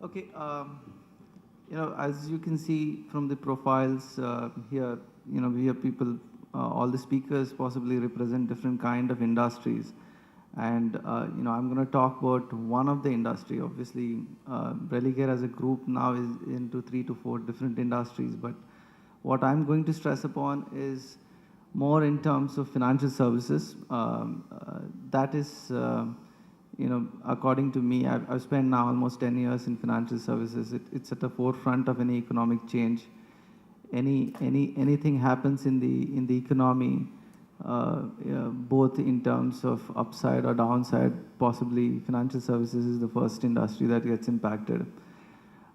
Okay, as you can see from the profiles here, we have people, all the speakers possibly represent different kind of industries. And, I'm going to talk about one of the industry. Obviously, Religare as a group now is into 3 to 4 different industries. But what I'm going to stress upon is more in terms of financial services. That is, according to me, I've spent now almost 10 years in financial services. It's at the forefront of any economic change. Anything happens in the economy, both in terms of upside or downside, possibly financial services is the first industry that gets impacted.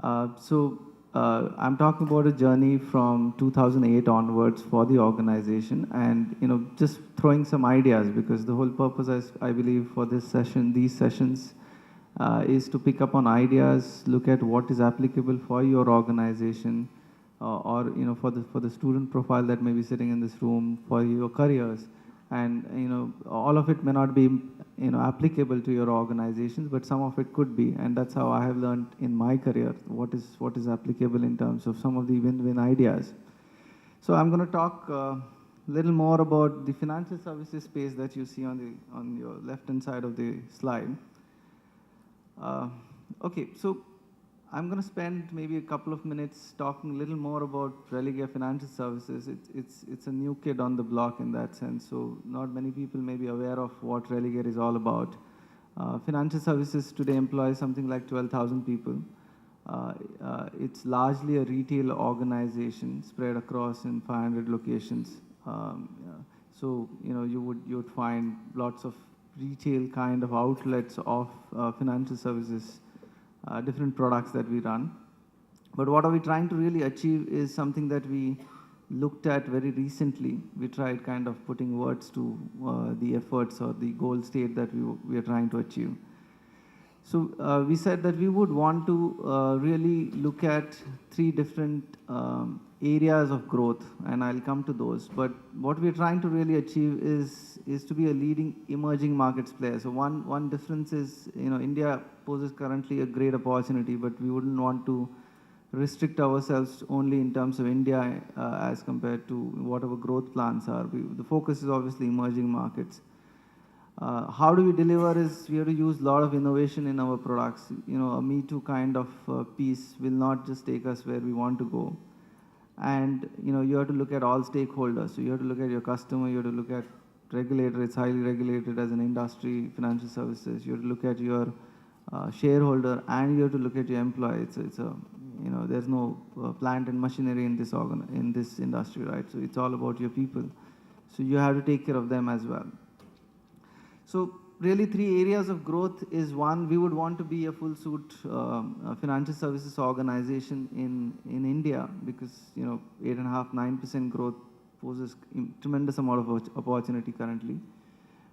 I'm talking about a journey from 2008 onwards for the organization, and just throwing some ideas, because the whole purpose, I believe, for this session, these sessions, is to pick up on ideas, look at what is applicable for your organization, or for the student profile that may be sitting in this room, for your careers. And all of it may not be applicable to your organizations, but some of it could be. And that's how I have learned in my career what is applicable in terms of some of the win-win ideas. So I'm going to talk a little more about the financial services space that you see on your left hand side of the slide. Okay, so I'm going to spend maybe a couple of minutes talking a little more about Religare Financial Services. It's a new kid on the block in that sense, so not many people may be aware of what Religare is all about. Financial services today employs something like 12,000 people. It's largely a retail organization spread across in 500 locations. So you would find lots of retail kind of outlets of financial services, different products that we run. But what are we trying to really achieve is something that we looked at very recently. We tried kind of putting words to the efforts or the goal state that we are trying to achieve. So we said that we would want to really look at 3 different areas of growth, and I'll come to those. But what we're trying to really achieve is to be a leading emerging markets player. So one difference is, India poses currently a great opportunity, but we wouldn't want to restrict ourselves only in terms of India as compared to what our growth plans are. The focus is obviously emerging markets. How do we deliver is we have to use a lot of innovation in our products. A Me Too kind of piece will not just take us where we want to go. And you have to look at all stakeholders. So you have to look at your customer, you have to look at regulator. It's highly regulated as an industry, financial services. You have to look at your shareholder, and you have to look at your employee. There's no plant and machinery in this industry, right? So it's all about your people. So you have to take care of them as well. So really 3 areas of growth is one, we would want to be a full suit financial services organization in India, because 8.5–9% growth poses tremendous amount of opportunity currently.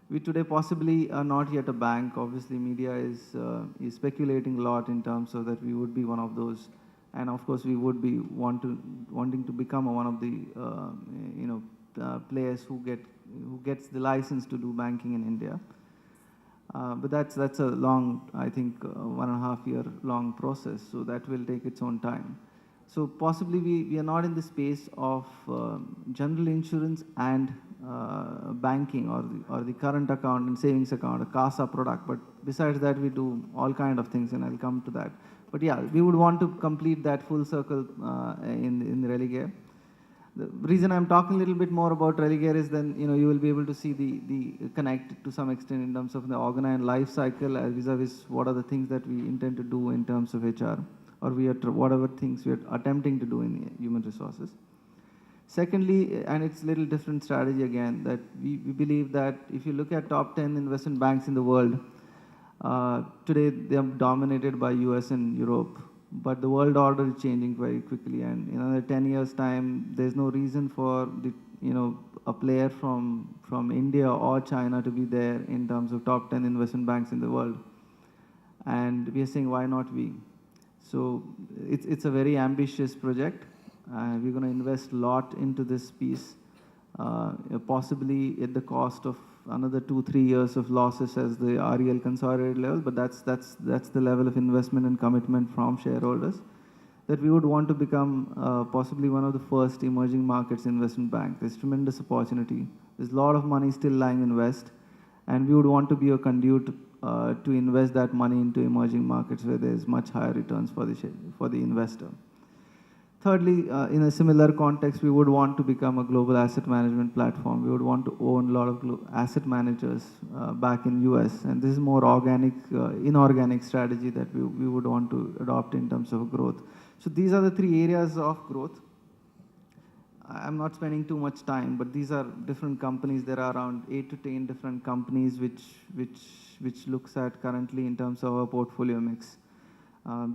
We today possibly are not yet a bank. Obviously media is speculating a lot in terms of that we would be one of those, and of course we would be wanting to become one of the players who gets the license to do banking in India. But that's a long, I think, 1.5 year long process. So that will take its own time. So possibly we are not in the space of general insurance and banking, or the current account and savings account, a CASA product. But besides that, we do all kind of things, and I'll come to that. But yeah, we would want to complete that full circle in Religare. The reason I'm talking a little bit more about Religare is then you will be able to see the connect to some extent in terms of the organized life cycle vis-a-vis what are the things that we intend to do in terms of HR, or whatever things we are attempting to do in human resources. Secondly, and it's a little different strategy again, that we believe that if you look at top 10 investment banks in the world, today they are dominated by US and Europe. But the world order is changing very quickly, and in another 10 years' time, there's no reason for a player from India or China to be there in terms of top 10 investment banks in the world. And we are saying, why not we? So it's a very ambitious project. We're going to invest a lot into this piece. possibly at the cost of another 2-3 years of losses as the REL consolidated level, but that's the level of investment and commitment from shareholders, that we would want to become possibly one of the first emerging markets investment bank. There's tremendous opportunity. There's a lot of money still lying in West, and we would want to be a conduit to invest that money into emerging markets where there's much higher returns for the investor. Thirdly, in a similar context, we would want to become a global asset management platform. We would want to own a lot of asset managers back in US, and this is more organic, inorganic strategy that we would want to adopt in terms of growth. So these are the 3 areas of growth. I'm not spending too much time, but these are different companies. There are around 8 to 10 different companies which looks at currently in terms of our portfolio mix.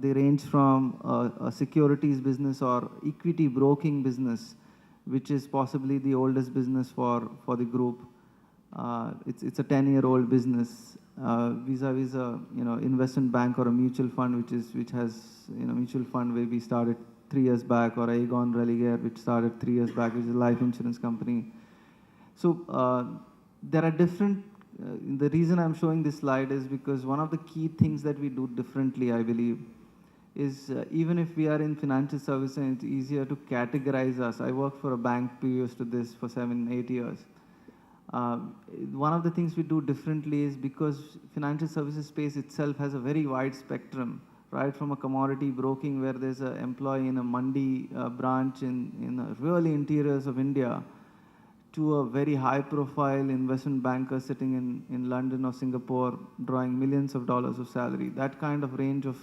They range from a securities business or equity broking business, which is possibly the oldest business for the group. It's a 10-year-old business, vis-a-vis a investment bank or a mutual fund, which has mutual fund where we started 3 years back, or Aegon Religare, which started 3 years back, which is a life insurance company. So there are different. The reason I'm showing this slide is because one of the key things that we do differently, I believe, is even if we are in financial services, and it's easier to categorize us. I worked for a bank previous to this for 7-8 years. One of the things we do differently is because financial services space itself has a very wide spectrum, right? From a commodity broking where there's an employee in a mandi branch in really interiors of India, to a very high-profile investment banker sitting in London or Singapore, drawing millions of dollars of salary. That kind of range of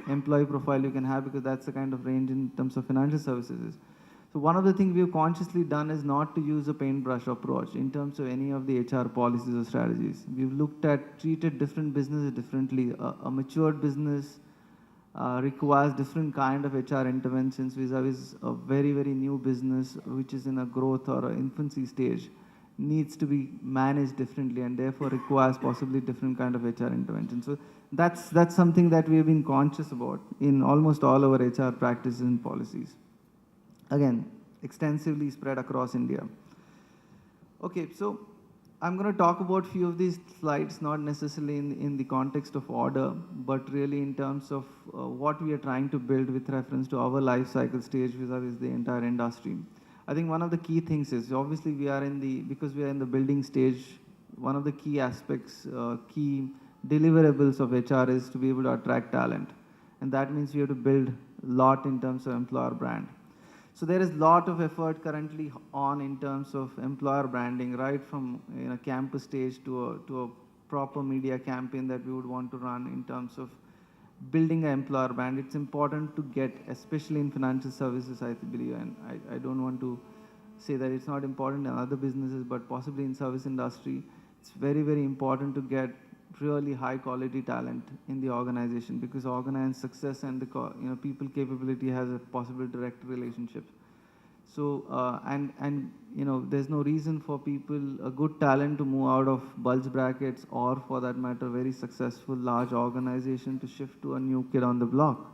employee profile you can have, because that's the kind of range in terms of financial services. So one of the things we've consciously done is not to use a paintbrush approach in terms of any of the HR policies or strategies. We've treated different businesses differently. A matured business requires different kind of HR interventions vis-a-vis a very, very new business which is in a growth or an infancy stage, needs to be managed differently, and therefore requires possibly different kind of HR intervention. So that's something that we have been conscious about in almost all our HR practices and policies. Again, extensively spread across India. Okay, so I'm going to talk about a few of these slides, not necessarily in the context of order, but really in terms of what we are trying to build with reference to our life cycle stage vis-a-vis the entire industry. I think one of the key things is, obviously because we are in the building stage, one of the key aspects, key deliverables of HR is to be able to attract talent. And that means we have to build a lot in terms of employer brand. So there is a lot of effort currently on in terms of employer branding, right from campus stage to a proper media campaign that we would want to run in terms of building an employer brand. It's important to get, especially in financial services, I believe, and I don't want to say that it's not important in other businesses, but possibly in service industry, it's very, very important to get really high quality talent in the organization, because organized success and the people capability has a possible direct relationship. So and there's no reason for people, a good talent, to move out of bulge brackets, or for that matter very successful large organization, to shift to a new kid on the block.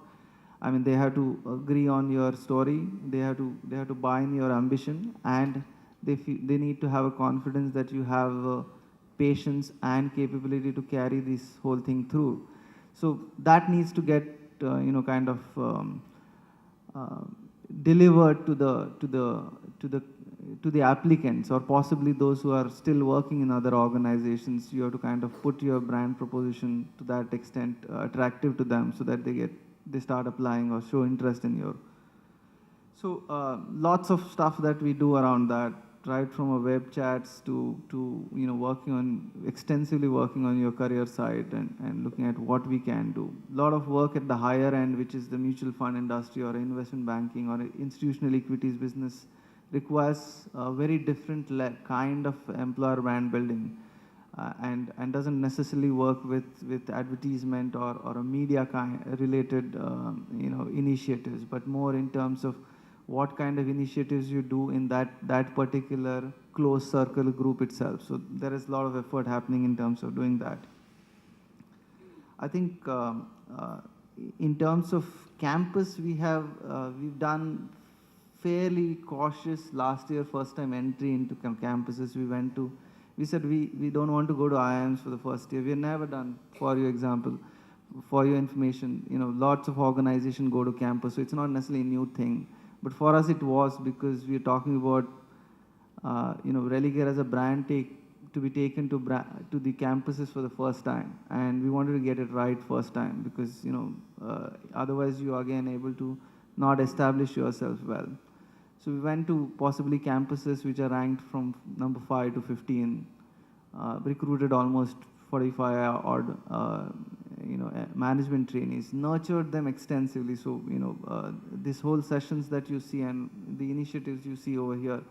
I mean, they have to agree on your story, they have to buy in your ambition, and they need to have a confidence that you have patience and capability to carry this whole thing through. So that needs to get kind of delivered to the applicants, or possibly those who are still working in other organizations. You have to kind of put your brand proposition to that extent attractive to them, so that they start applying or show interest in your. So lots of stuff that we do around that, right from a web chats to extensively working on your career side and looking at what we can do. A lot of work at the higher end, which is the mutual fund industry or investment banking or institutional equities business, requires a very different kind of employer brand building, and doesn't necessarily work with advertisement or a media related initiatives, but more in terms of what kind of initiatives you do in that particular close circle group itself. So there is a lot of effort happening in terms of doing that. I think in terms of campus, we've done fairly cautious last year, first time entry into campuses. We said we don't want to go to IIMs for the first year. We have never done, for your example, for your information, lots of organization go to campus, so it's not necessarily a new thing. But for us it was, because we're talking about, Religare as a brand to be taken to the campuses for the first time, and we wanted to get it right first time, because otherwise you are again able to not establish yourself well. So we went to possibly campuses which are ranked from number 5 to 15, recruited almost 45 odd management trainees, nurtured them extensively. So this whole sessions that you see and the initiatives you see over here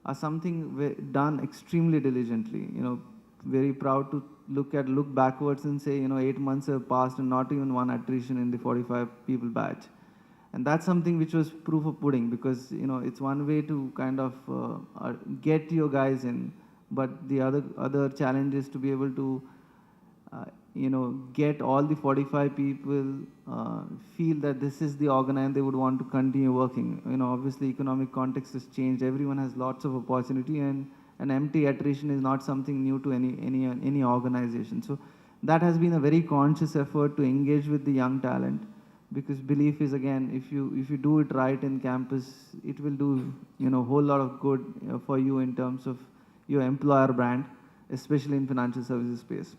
are something done extremely diligently. Very proud to look backwards and say, 8 months have passed and not even one attrition in the 45 people batch. And that's something which was proof of pudding, because it's one way to kind of get your guys in, but the other challenge is to be able to get all the 45 people feel that this is the organization they would want to continue working. Obviously economic context has changed. Everyone has lots of opportunity, and an empty attrition is not something new to any organization. So that has been a very conscious effort to engage with the young talent, because belief is, again, if you do it right in campus, it will do a whole lot of good for you in terms of your employer brand, especially in financial services space.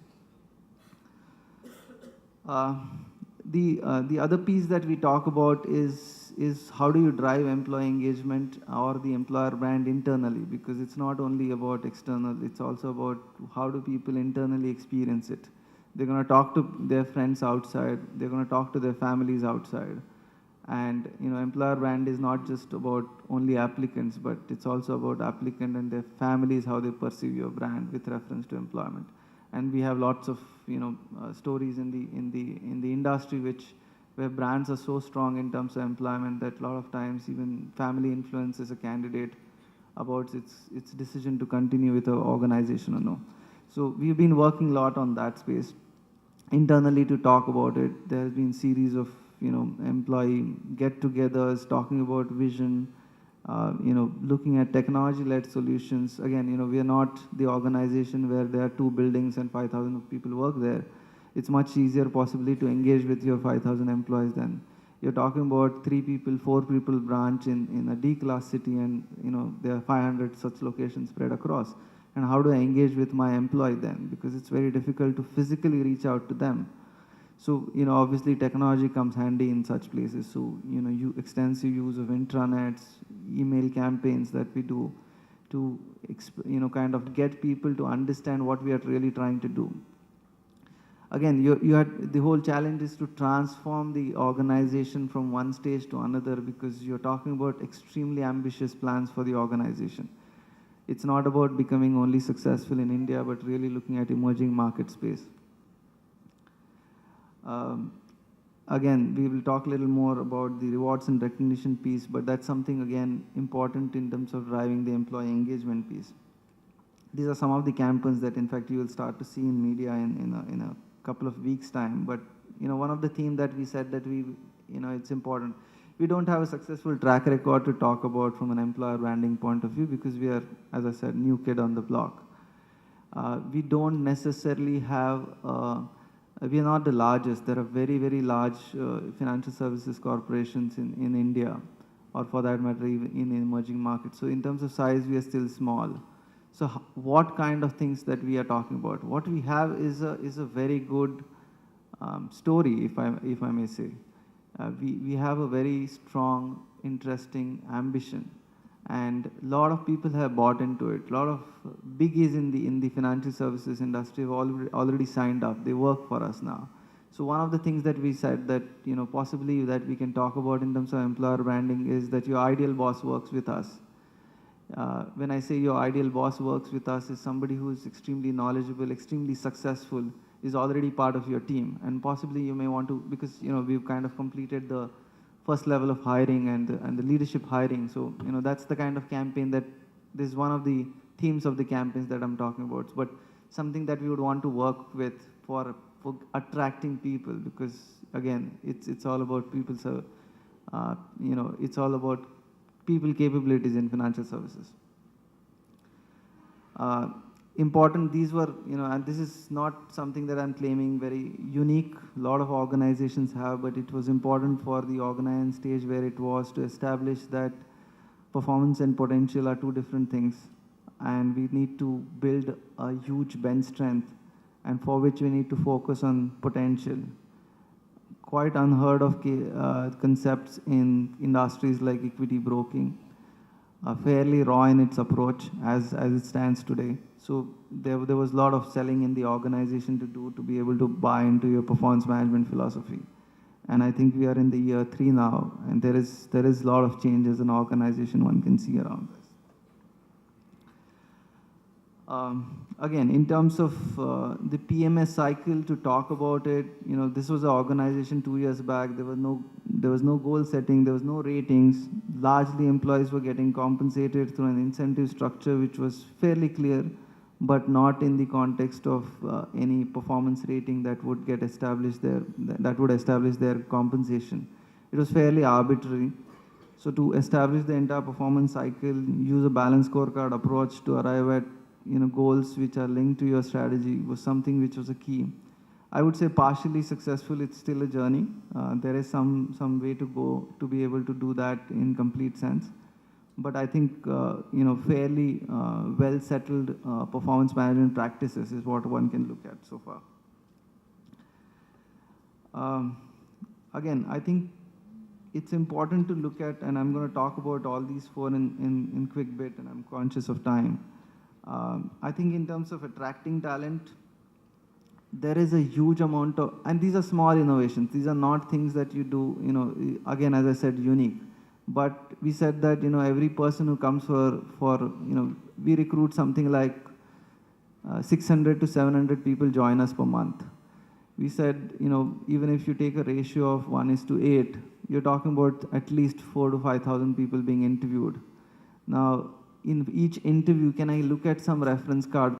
The other piece that we talk about is how do you drive employee engagement or the employer brand internally, because it's not only about external, it's also about how do people internally experience it. They're going to talk to their friends outside, they're going to talk to their families outside. And employer brand is not just about only applicants, but it's also about applicant and their families, how they perceive your brand with reference to employment. And we have lots of stories in the industry where brands are so strong in terms of employment that a lot of times even family influences a candidate about its decision to continue with an organization or no. So we've been working a lot on that space internally to talk about it. There has been series of employee get-togethers talking about vision, looking at technology-led solutions. Again, we are not the organization where there are 2 buildings and 5,000 people work there. It's much easier possibly to engage with your 5,000 employees than you're talking about 3 people, 4 people branch in a D-class city, and there are 500 such locations spread across. And how do I engage with my employee then? Because it's very difficult to physically reach out to them. So, obviously technology comes handy in such places. So, extensive use of intranets, email campaigns that we do to, kind of get people to understand what we are really trying to do. Again, the whole challenge is to transform the organization from one stage to another, because you're talking about extremely ambitious plans for the organization. It's not about becoming only successful in India, but really looking at emerging market space. Again, we will talk a little more about the rewards and recognition piece, but that's something, again, important in terms of driving the employee engagement piece. These are some of the campaigns that, in fact, you will start to see in media in a couple of weeks' time. But, one of the themes that we said that it's important. We don't have a successful track record to talk about from an employer branding point of view, because we are, as I said, new kid on the block. We don't necessarily have, we are not the largest. There are very, very large financial services corporations in India, or for that matter, even in emerging markets. So in terms of size, we are still small. So what kind of things that we are talking about? What we have is a very good story, if I may say. We have a very strong, interesting ambition, and a lot of people have bought into it. A lot of biggies in the financial services industry have already signed up. They work for us now. So one of the things that we said that possibly that we can talk about in terms of employer branding is that your ideal boss works with us. When I say your ideal boss works with us, is somebody who is extremely knowledgeable, extremely successful, is already part of your team. And possibly you may want to, because we've kind of completed the first level of hiring and the leadership hiring. So that's the kind of campaign that this is one of the themes of the campaigns that I'm talking about. But something that we would want to work with for attracting people, because again, it's all about people. So it's all about people capabilities in financial services. Uh, Important, these were, and this is not something that I'm claiming very unique. A lot of organizations have, but it was important for the organizing stage where it was to establish that performance and potential are two different things. And we need to build a huge bench strength, and for which we need to focus on potential. Quite unheard of concepts in industries like equity broking, fairly raw in its approach as it stands today. So there was a lot of selling in the organization to be able to buy into your performance management philosophy. And I think we are in the year 3 now, and there is a lot of change as an organization one can see around this. Again, in terms of the PMS cycle, to talk about it, this was an organization 2 years back. There was no goal setting, there was no ratings. Largely, employees were getting compensated through an incentive structure which was fairly clear, but not in the context of any performance rating that would get established there, that would establish their compensation. It was fairly arbitrary. So to establish the entire performance cycle, use a balanced scorecard approach to arrive at goals which are linked to your strategy was something which was a key. I would say partially successful. It's still a journey. There is some way to go to be able to do that in complete sense. But I think fairly well settled performance management practices is what one can look at so far. Again, I think it's important to look at, and I'm going to talk about all these 4 in quick bit, and I'm conscious of time. I think in terms of attracting talent, there is a huge amount of, and these are small innovations. These are not things that you do, again, as I said, unique. But we said that, every person who comes for we recruit something like 600 to 700 people join us per month. We said, even if you take a ratio of 1:8, you're talking about at least 4,000 to 5,000 people being interviewed. Now, in each interview, can I look at some reference card